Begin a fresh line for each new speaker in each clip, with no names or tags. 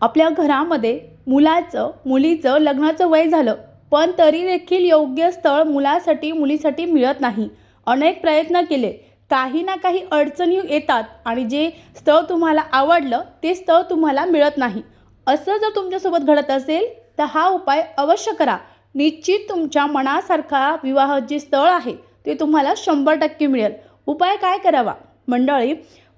आपल्या घरामध्ये मुलाचं मुलीचं लग्नाचं वय झालं, पण तरी देखील योग्य स्थळ मुलासाठी मुलीसाठी मिळत नाही. अनेक प्रयत्न केले, काही ना काही अडचणी येतात आणि जे स्थळ तुम्हाला आवडलं ते स्थळ तुम्हाला मिळत नाही. असं जर तुमच्यासोबत घडत असेल तर हा उपाय अवश्य करा. निश्चित तुमच्या मनासारखा विवाह जे स्थळ आहे ते तुम्हाला 100% मिळेल. उपाय काय करावा मंडळी?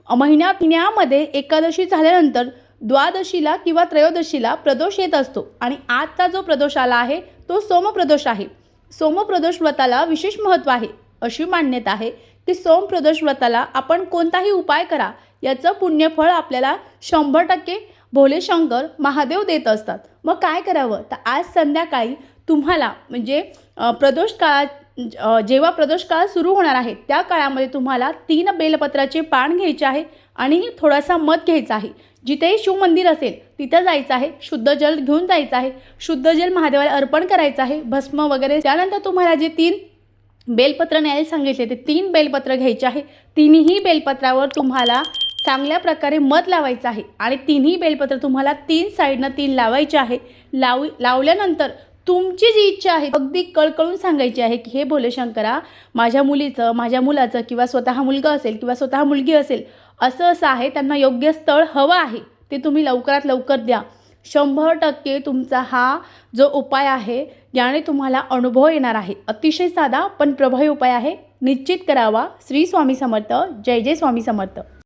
महिन्यामध्ये एकादशी झाल्यानंतर द्वादशीला किंवा त्रयोदशीला प्रदोष येत असतो आणि आजचा जो प्रदोष आला आहे तो सोमप्रदोष आहे. सोमप्रदोष व्रताला विशेष महत्त्व आहे. अशी मान्यता आहे की सोमप्रदोष व्रताला आपण कोणताही उपाय करा, याचं पुण्यफळ आपल्याला 100% भोले शंकर महादेव देत असतात. मग काय करावं? तर आज संध्याकाळी तुम्हाला म्हणजे प्रदोष काळात जेव्हा प्रदोष काळ सुरू होणार आहे त्या काळामध्ये तुम्हाला 3 बेलपत्राचे पान घ्यायचे आहे आणि थोडासा मध घ्यायचा आहे. जिथेही शिवमंदिर असेल तिथं जायचं आहे, शुद्ध जल घेऊन जायचं आहे, शुद्ध जल महादेवाला अर्पण करायचं आहे, भस्म वगैरे. त्यानंतर तुम्हाला जे 3 बेलपत्र न्यायला सांगितले ते 3 बेलपत्र घ्यायचे आहे. तिन्ही बेलपत्रावर तुम्हाला चांगल्या प्रकारे मध लावायचं आहे आणि तिन्ही बेलपत्र तुम्हाला 3 साईडनं 3 लावायचे आहे. लावल्यानंतर तुमची जी इच्छा आहे अगदी कळकळून सांगायची आहे की हे भोले शंकरा, माझ्या मुलीचं, माझ्या मुलाचं किंवा स्वतः मुलगा असेल किंवा स्वतः मुलगी असेल, असं आहे, त्यांना योग्य स्थळ हवं आहे, ते तुम्ही लवकरात लवकर द्या. 100% तुमचा हा जो उपाय आहे याने तुम्हाला अनुभव येणार आहे. अतिशय साधा पण प्रभावी उपाय आहे. निश्चित करावा. श्री स्वामी समर्थ. जय जय स्वामी समर्थ.